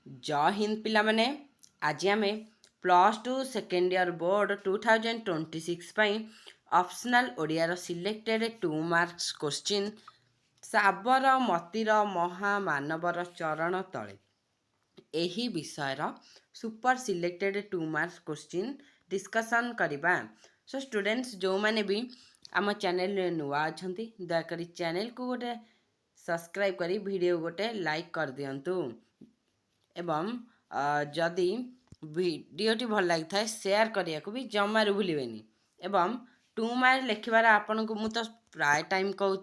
जय हिंद पिला माने आज आम +2 सेकेंड ईयर बोर्ड 2026 ऑप्शनल ओडियार सिलेक्टेड 2 मार्क्स क्वेश्चन साबर मतिर महामानवर चरण तले यही विषयर super selected 2 marks question discussion करवा। सो स्टूडेंट्स जो मैंने भी आम चैनल नुआ अच्छा दयाकोरी चैनल को गोटे सब्सक्राइब करी वीडियो गोटे लाइक कर दिंतु एवं जदि वीडियोटी भल लगी था शेयर करने को भी जमारू भूलें एवं 2 मार्क लिखार आपण को मुझे प्राय टाइम कहूँ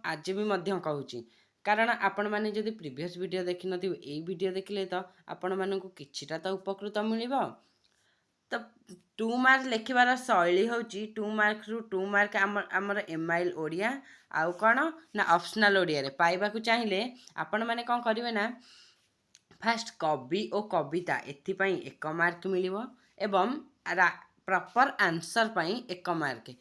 आज भी कहूँ कारण आपण मैंने जदि प्रीवियस वीडियो देखी नथिबे एई वीडियो देखिले तो आपण मानकु किछिटा तो उपकृत मिलिबो। तो 2 मार्क लिखार शैली हूँ 2 मार्क रु 2 मार्क आमर एमआईएल ओडिया आउ कौन ना ऑप्शनल ओडिया रे पाइबाकु चाहिए आपण माने कौन करिवे ना फास्ट कवि और कविता एथिपाई 1 मार्क मिलिबो एवं प्रॉपर आंसर पाई 1 मार्क।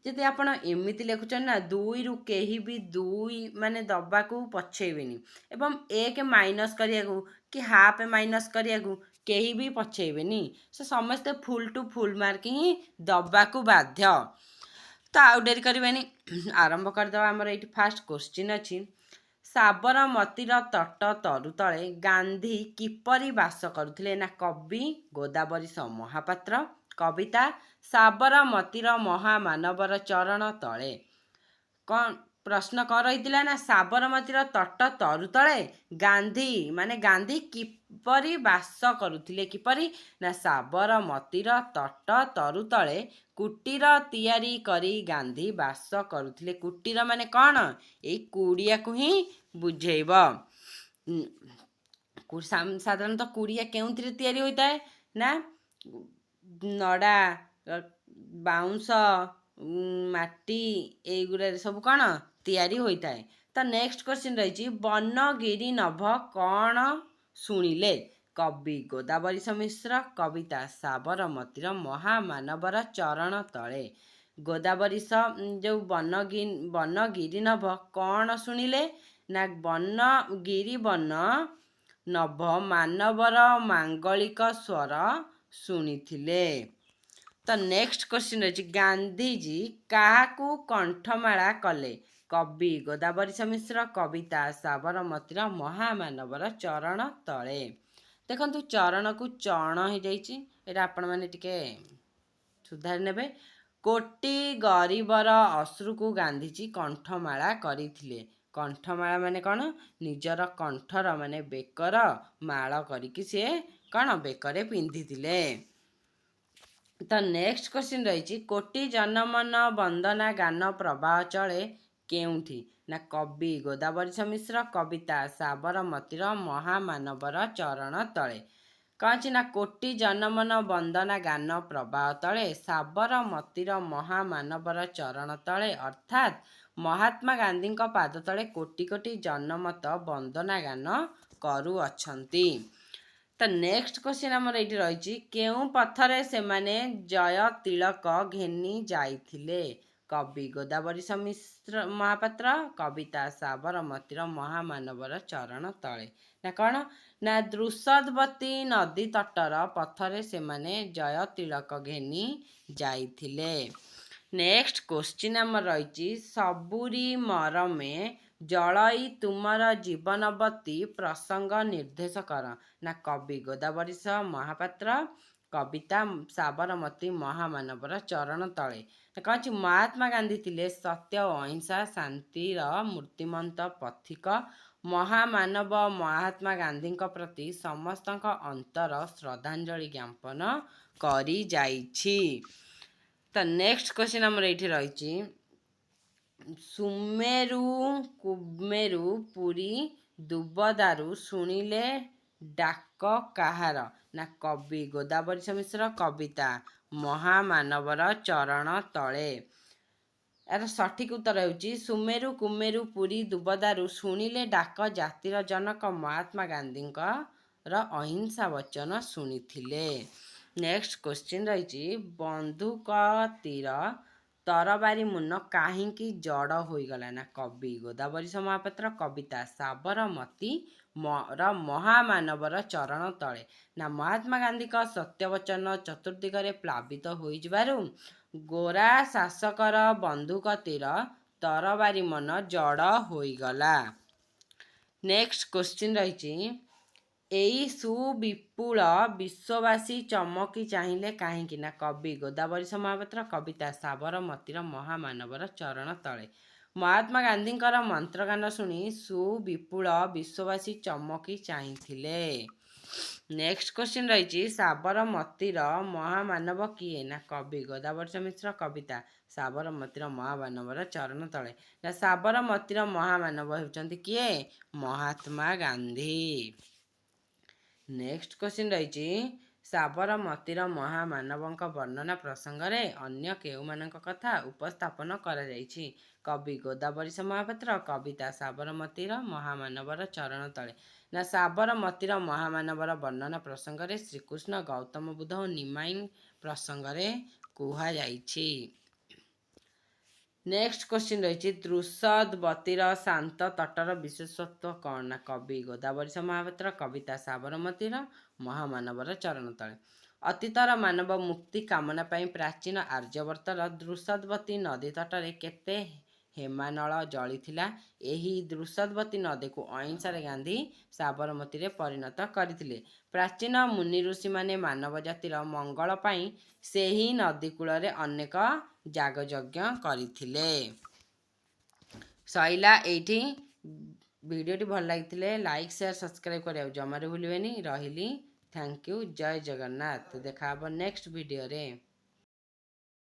जदि आपण एमिति लिखुछन ना 2 रु केही भी 2 माने दबाकू पछेइबेनी एवं 1 माइनस करियाकू कि हाफ माइनस करियाकू केही भी पछेइबेनी से समस्त फुल टू फुल मार्क ही दबाकू बाध्य। तो आउ डेरी करिबेनी आरंभ करदवा। हमर एठी फास्ट क्वेश्चन अछि साबरमतीर तट तरुतले गांधी किपरि बास करुथिले ना कवि गोदावरीश महापात्र कविता साबरमतीर महामानवर चरण तले। कौन प्रश्न कौन रही ना साबरमतीर तट तरुतले गांधी माने गांधी किपरि बास करुथिले किपरि ना साबरमतीर तट तरुतले कुटीर तैयारी करी गांधी बास करुथिले। कुटीर माने कौन एई कुड़िया को ही बुझेइब। साधारणतः कुड़िया केउंथिरे तैयारी होता है ना नड़ा बाउंस माटी एगुड़ा सब कौन तैयारी होता है। तो नेक्स्ट क्वेश्चन रही बनगिरी नभ कौन शुणिले कवि गोदावरीश मिश्र कविता साबरमतीर महामानवर चरण तले। गोदावरीश जो बनगिरी नभ कौन शुणिले ना बनगिरी बन नभ मानवर मांगलिक स्वर शुणिथिले। तो नेक्स्ट क्वेश्चन रही गांधीजी काहाकू कंठमाला कले कवि गोदावरीश मिश्र कविता साबरमतीर महामानवर चरण तले। देखंतु चरण को चण हो जाइए आपण मैंने टिके सुधार नेबे। कोटी गरीबर अश्रु को गांधीजी कंठमाला करथिले। कंठमाला माने कौन निजर कंठर माने बेकर माला करिकि से कौन बेकरे पिंधिथिले। तो नेक्स्ट क्वेश्चन रही कोटी जनमन वंदना गान प्रवाह चले केउठी ना कवि गोदावरीश मिश्र कविता साबरमतीर महामानवर चरण तले। कौन ना कोटी जनमन वंदना गान प्रवाह तले साबरमतीर महामानवर चरण तले अर्थात महात्मा गांधी पाद तले कोटी कोटी जनमत वंदना गान करू अछंती। तो नेक्स्ट क्वेश्चन आमर ये रही केउ पथरे से माने जय तिलक घेनी जाइथिले कवि गोदावरीश मिश्र महापात्र कविता साबरमतीर महामानवर चरण तले। ना कौन ना द्रुषदवती नदी तटर पथरे से माने जय तिलक घेनी जाइथिले। नेक्स्ट क्वेश्चन आमर रही सबुरी मरमे जलई तुमर जीवनवती प्रसंग निर्देश कर ना कवि गोदावरीश महापात्र कविता साबरमती महामानवर चरण तले। कौन महात्मा गांधी थिले सत्य अहिंसा शांतिर मूर्तिमंत पथिक महामानव महात्मा गांधी प्रति समस्त अंतर श्रद्धांजलि ज्ञापन करी जाइछि। तो नेक्स्ट क्वेश्चन आमर ये रही सुमेरु कुमेरु पुरी दुबदारु शुणिले डाक काहार ना कवि गोदावरीश मिश्र कविता महामानवर चरण तले। यार सठिक उत्तर होची सुमेरु कुमेरु पुरी दुबदारु शुणिले डाक जातिर जनक महात्मा गांधी अहिंसा वचन शुणिथिले। नेक्स्ट क्वेश्चन रही बंधुक तीर ତରବାରୀ ମୁନ କାହିଁକି ଜଡ଼ ହୋଇଗଲା? ନା କବି ଗୋଦାବରୀଶ ମହାପାତ୍ର। କବିତା ସାବରମତୀ ର ମହାମାନବର ଚରଣ ତଳେ। ନା ମହାତ୍ମା ଗାନ୍ଧୀଙ୍କ ସତ୍ୟବଚନ ଚତୁର୍ଦିଗରେ ପ୍ଲାବିତ ହୋଇଯିବାରୁ ଗୋରା ଶାସକର ବନ୍ଧୁକ ତୀର ତରବାରୀ ମନ ଜଡ଼ ହୋଇଗଲା। ନେକ୍ସଟ କ୍ୱେଶ୍ଚିନ୍ ରହିଛି, ଏଇ ସୁବିପୁଳ ବିଶ୍ୱବାସୀ ଚମକି ଚାହିଁଲେ କାହିଁକି? ନା କବି ଗୋଦାବରୀଶ ମହାପାତ୍ର। କବିତା ସାବରମତୀର ମହାମାନବର ଚରଣ ତଳେ। ମହାତ୍ମା ଗାନ୍ଧୀଙ୍କର ମନ୍ତ୍ରଗାନ ଶୁଣି ସୁବିପୁଳ ବିଶ୍ୱବାସୀ ଚମକି ଚାହିଁଥିଲେ। ନେକ୍ସଟ କ୍ୱେଶ୍ଚିନ୍ ରହିଛି, ସାବରମତୀର ମହାମାନବ କିଏ? ନା କବି ଗୋଦାବରୀଶ ମିଶ୍ର। କବିତା ସାବରମତୀର ମହାମାନବର ଚରଣ ତଳେ। ନା ସାବରମତୀର ମହାମାନବ ହେଉଛନ୍ତି କିଏ? ମହାତ୍ମା ଗାନ୍ଧୀ। ନେକ୍ସଟ କ୍ୱେଶ୍ଚିନ୍ ରହିଛି, ସାବରମତୀର ମହାମାନବଙ୍କ ବର୍ଣ୍ଣନା ପ୍ରସଙ୍ଗରେ ଅନ୍ୟ କେଉଁମାନଙ୍କ କଥା ଉପସ୍ଥାପନ କରାଯାଇଛି? କବି ଗୋଦାବରୀଶ ମହାପାତ୍ର। କବିତା ସାବରମତୀର ମହାମାନବର ଚରଣ ତଳେ। ନା ସାବରମତୀର ମହାମାନବର ବର୍ଣ୍ଣନା ପ୍ରସଙ୍ଗରେ ଶ୍ରୀକୃଷ୍ଣ, ଗୌତମ ବୁଦ୍ଧ ଓ ନିମାଇଁ ପ୍ରସଙ୍ଗରେ କୁହାଯାଇଛି। ନେକ୍ସଟ କ୍ୱେଶ୍ଚିନ୍ ରହିଛି, ଦୃଷଦବତୀର ଶାନ୍ତ ତଟର ବିଶେଷତ୍ୱ କ'ଣ? ନା କବି ଗୋଦାବରୀଶ ମହାପାତ୍ର। କବିତା ସାବରମତୀର ମହାମାନବର ଚରଣ ତଳେ। ଅତୀତର ମାନବ ମୁକ୍ତି କାମନା ପାଇଁ ପ୍ରାଚୀନ ଆର୍ଯ୍ୟବର୍ତ୍ତର ଦୃଷଦବତୀ ନଦୀ ତଟରେ କେତେ ହେମାନଳ ଜଳିଥିଲା? ଏହି ଦୃଷଦବତୀ ନଦୀକୁ ଅହିଂସାରେ ଗାନ୍ଧୀ ସାବରମତୀରେ ପରିଣତ କରିଥିଲେ। ପ୍ରାଚୀନ ମୁନି ଋଷିମାନେ ମାନବ ଜାତିର ମଙ୍ଗଳ ପାଇଁ ସେହି ନଦୀ କୂଳରେ ଅନେକ ଯାଗଯଜ୍ଞ କରିଥିଲେ। ସଇଲା ଏଇଠି। ଭିଡ଼ିଓଟି ଭଲ ଲାଗିଥିଲେ ଲାଇକ୍, ସେୟାର, ସବସ୍କ୍ରାଇବ୍ କରିବାକୁ ଜମାରୁ ଭୁଲିବେନି। ରହିଲି, ଥ୍ୟାଙ୍କ ୟୁ, ଜୟ ଜଗନ୍ନାଥ। ଦେଖା ହେବ ନେକ୍ସଟ ଭିଡ଼ିଓରେ।